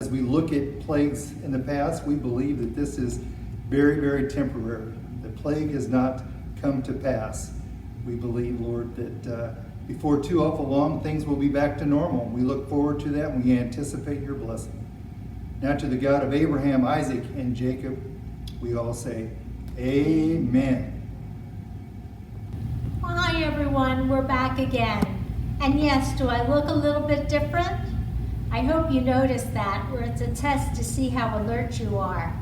As we look at plagues in the past, we believe that this is very, very temporary. The plague has not come to pass. We believe, Lord, that before too awful long, things will be back to normal. We look forward to that and we anticipate your blessing. Now to the God of Abraham, Isaac, and Jacob, we all say, Amen. Well, hi everyone, we're back again. And yes, do I look a little bit different? I hope you noticed that, where it's a test to see how alert you are.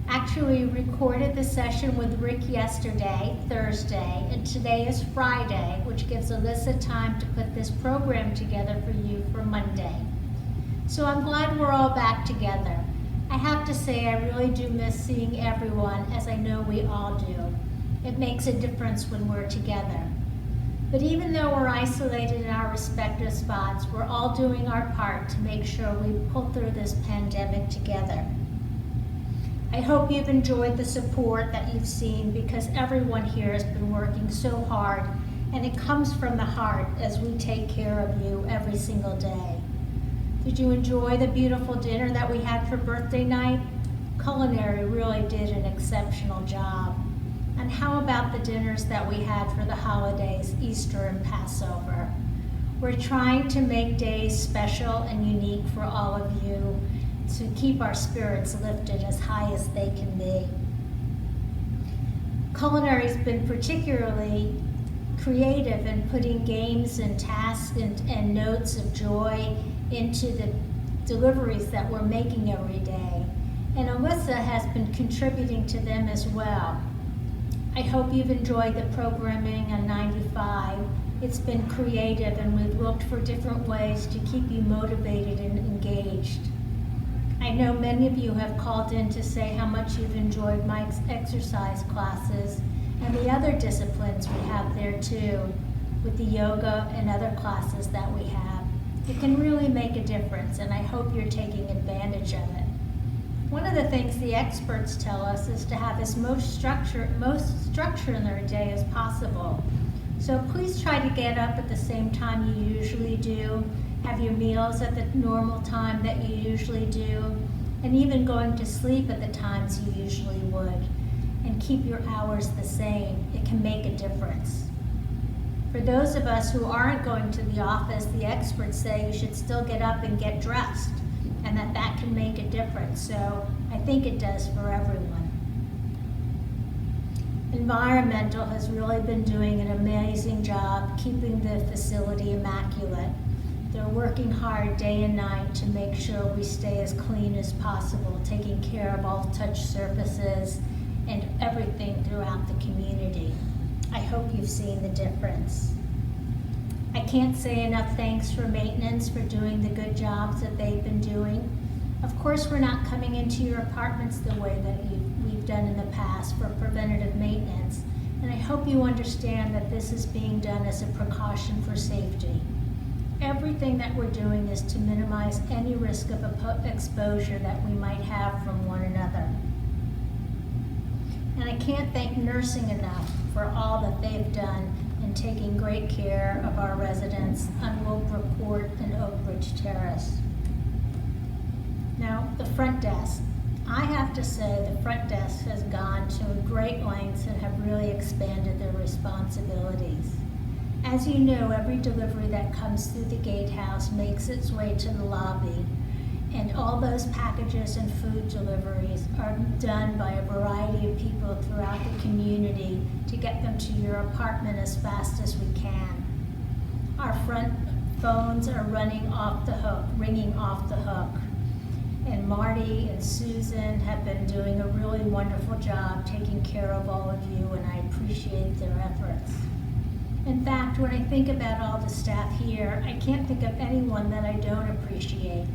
Actually, we recorded the session with Rick yesterday, Thursday, and today is Friday, which gives Alyssa time to put this program together for you for Monday. So I'm glad we're all back together. I have to say I really do miss seeing everyone, as I know we all do. It makes a difference when we're together. But even though we're isolated in our respective spots, we're all doing our part to make sure we pull through this pandemic together. I hope you've enjoyed the support that you've seen, because everyone here has been working so hard, and it comes from the heart as we take care of you every single day. Did you enjoy the beautiful dinner that we had for birthday night? Culinary really did an exceptional job. And how about the dinners that we had for the holidays, Easter and Passover? We're trying to make days special and unique for all of you to keep our spirits lifted as high as they can be. Culinary's been particularly creative in putting games and tasks and notes of joy into the deliveries that we're making every day. And Alyssa has been contributing to them as well. I hope you've enjoyed the programming on 95. It's been creative, and we've looked for different ways to keep you motivated and engaged. I know many of you have called in to say how much you've enjoyed my exercise classes and the other disciplines we have there too, with the yoga and other classes that we have. It can really make a difference, and I hope you're taking advantage of it. One of the things the experts tell us is to have as most structure in their day as possible. So please try to get up at the same time you usually do, have your meals at the normal time that you usually do, and even going to sleep at the times you usually would, and keep your hours the same. It can make a difference. For those of us who aren't going to the office, the experts say you should still get up and get dressed, and that can make a difference. So I think it does for everyone. Environmental has really been doing an amazing job keeping the facility immaculate. They're working hard day and night to make sure we stay as clean as possible, taking care of all touch surfaces and everything throughout the community. I hope you've seen the difference. I can't say enough thanks for maintenance for doing the good jobs that they've been doing. Of course, we're not coming into your apartments the way that we've done in the past for preventative maintenance, and I hope you understand that this is being done as a precaution for safety. Everything that we're doing is to minimize any risk of exposure that we might have from one another. And I can't thank nursing enough for all that they've done in taking great care of our residents on Willbrook Court and Oak Ridge Terrace. Now, the front desk. I have to say the front desk has gone to great lengths and have really expanded their responsibilities. As you know, every delivery that comes through the gatehouse makes its way to the lobby, and all those packages and food deliveries are done by a variety of people throughout the community to get them to your apartment as fast as we can. Our front phones are ringing off the hook. And Marty and Susan have been doing a really wonderful job taking care of all of you, and I appreciate their efforts. In fact, when I think about all the staff here, I can't think of anyone that I don't appreciate.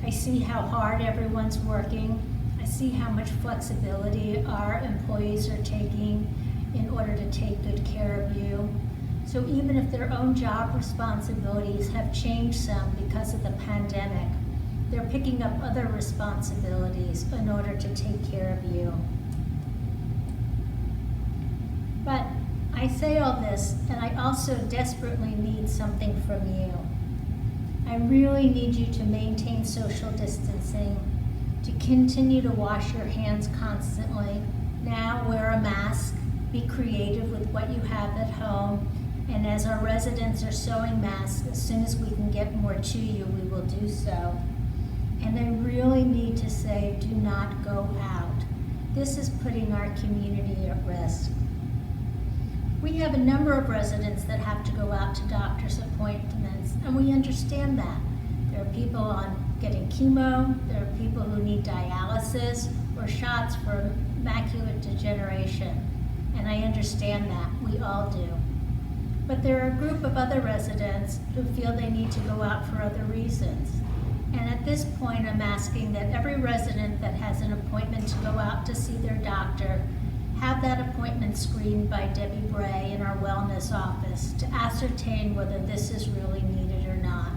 I see how hard everyone's working. I see how much flexibility our employees are taking in order to take good care of you. So even if their own job responsibilities have changed some because of the pandemic, they're picking up other responsibilities in order to take care of you. But I say all this, and I also desperately need something from you. I really need you to maintain social distancing continue to wash your hands constantly. Now wear a mask, be creative with what you have at home, and as our residents are sewing masks, as soon as we can get more to you, we will do so. And I really need to say, do not go out. This is putting our community at risk. We have a number of residents that have to go out to doctor's appointments, and we understand that. There are people on getting chemo, there are people who need dialysis or shots for macular degeneration, and I understand that, we all do. But there are a group of other residents who feel they need to go out for other reasons. And at this point, I'm asking that every resident that has an appointment to go out to see their doctor have that appointment screened by Debbie Bray in our wellness office to ascertain whether this is really needed or not.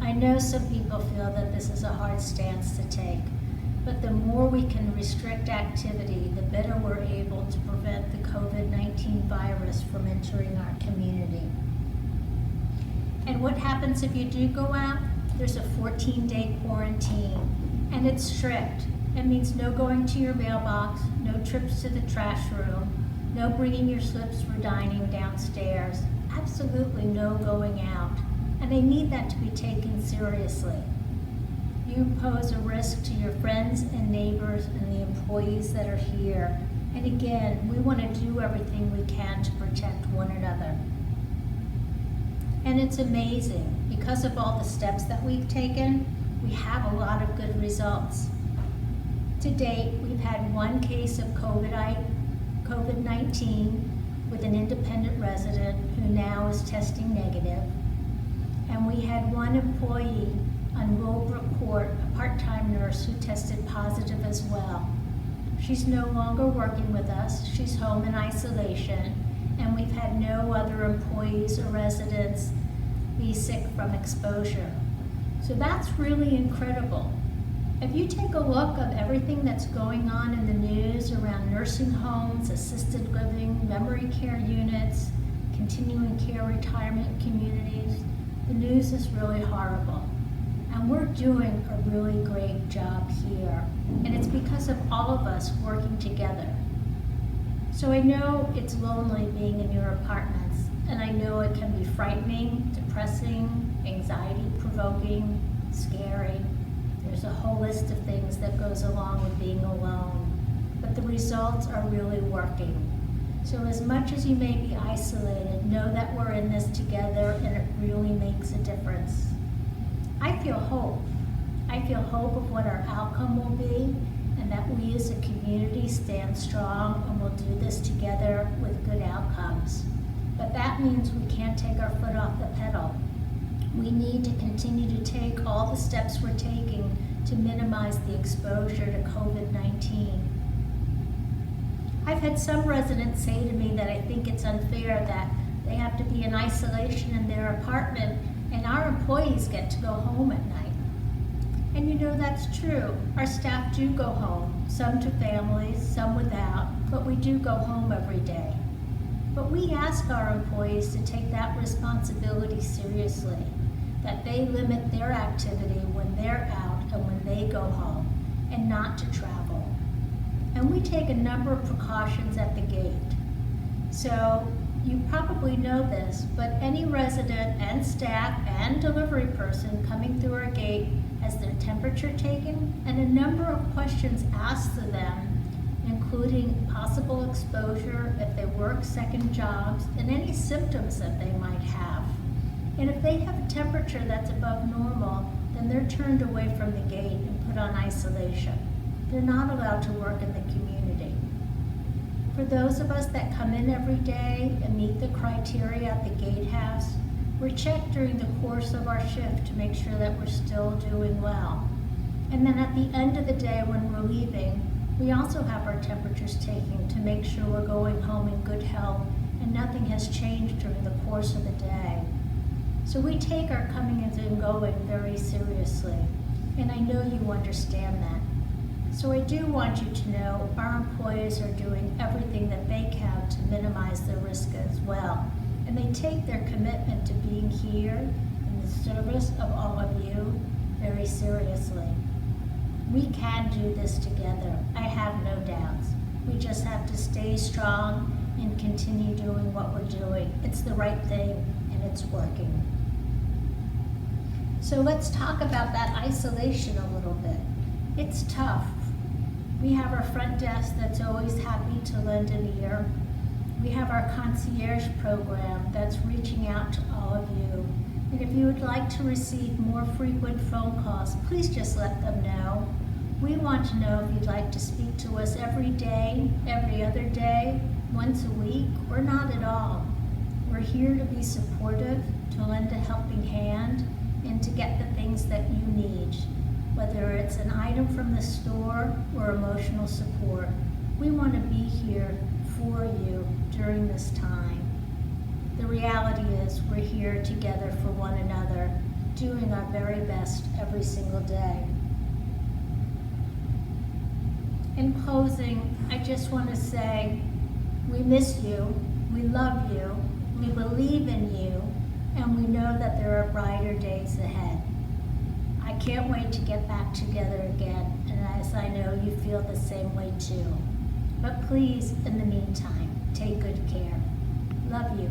I know some people feel that this is a hard stance to take, but the more we can restrict activity, the better we're able to prevent the COVID-19 virus from entering our community. And what happens if you do go out? There's a 14-day quarantine, and it's strict. It means no going to your mailbox, no trips to the trash room, no bringing your slips for dining downstairs, absolutely no going out. And they need that to be taken seriously. You pose a risk to your friends and neighbors and the employees that are here. And again, we want to do everything we can to protect one another. And it's amazing, because of all the steps that we've taken, we have a lot of good results. To date, we've had one case of COVID-19 with an independent resident who now is testing negative. And we had one employee on Willowbrook Court, a part-time nurse, who tested positive as well. She's no longer working with us. She's home in isolation. And we've had no other employees or residents be sick from exposure. So that's really incredible. If you take a look of everything that's going on in the news around nursing homes, assisted living, memory care units, continuing care retirement communities, the news is really horrible. And we're doing a really great job here. And it's because of all of us working together. So I know it's lonely being in your apartments, and I know it can be frightening, depressing, anxiety-provoking, scary. There's a whole list of things that goes along with being alone, but the results are really working. So as much as you may be isolated, know that we're in this together, and it really makes a difference. I feel hope. I feel hope of what our outcome will be, and that we as a community stand strong and will do this together with good outcomes. But that means we can't take our foot off the pedal. We need to continue to take all the steps we're taking to minimize the exposure to COVID-19. I've had some residents say to me that I think it's unfair that they have to be in isolation in their apartment and our employees get to go home at night. And you know, that's true. Our staff do go home, some to families, some without, but we do go home every day. But we ask our employees to take that responsibility seriously, that they limit their activity when they're out and when they go home, and not to travel. And we take a number of precautions at the gate. So you probably know this, but any resident and staff and delivery person coming through our gate has their temperature taken and a number of questions asked of them, including possible exposure if they work second jobs and any symptoms that they might have. And if they have a temperature that's above normal, then they're turned away from the gate and put on isolation. They're not allowed to work in the community. For those of us that come in every day and meet the criteria at the gatehouse, we're checked during the course of our shift to make sure that we're still doing well. And then at the end of the day when we're leaving, we also have our temperatures taken to make sure we're going home in good health and nothing has changed during the course of the day. So we take our coming and going very seriously, and I know you understand that. So I do want you to know our employees are doing everything that they can to minimize the risk as well. And they take their commitment to being here in the service of all of you very seriously. We can do this together. I have no doubts. We just have to stay strong and continue doing what we're doing. It's the right thing and it's working. So let's talk about that isolation a little bit. It's tough. We have our front desk that's always happy to lend an ear. We have our concierge program that's reaching out to all of you. And if you would like to receive more frequent phone calls, please just let them know. We want to know if you'd like to speak to us every day, every other day, once a week, or not at all. We're here to be supportive, to lend a helping hand, and to get the things that you need, whether it's an item from the store or emotional support. We want to be here for you during this time. The reality is we're here together for one another, doing our very best every single day. In closing, I just want to say we miss you, we love you, we believe in you, and we know that there are brighter days ahead. I can't wait to get back together again, and as I know you feel the same way too. But please, in the meantime, take good care. Love you.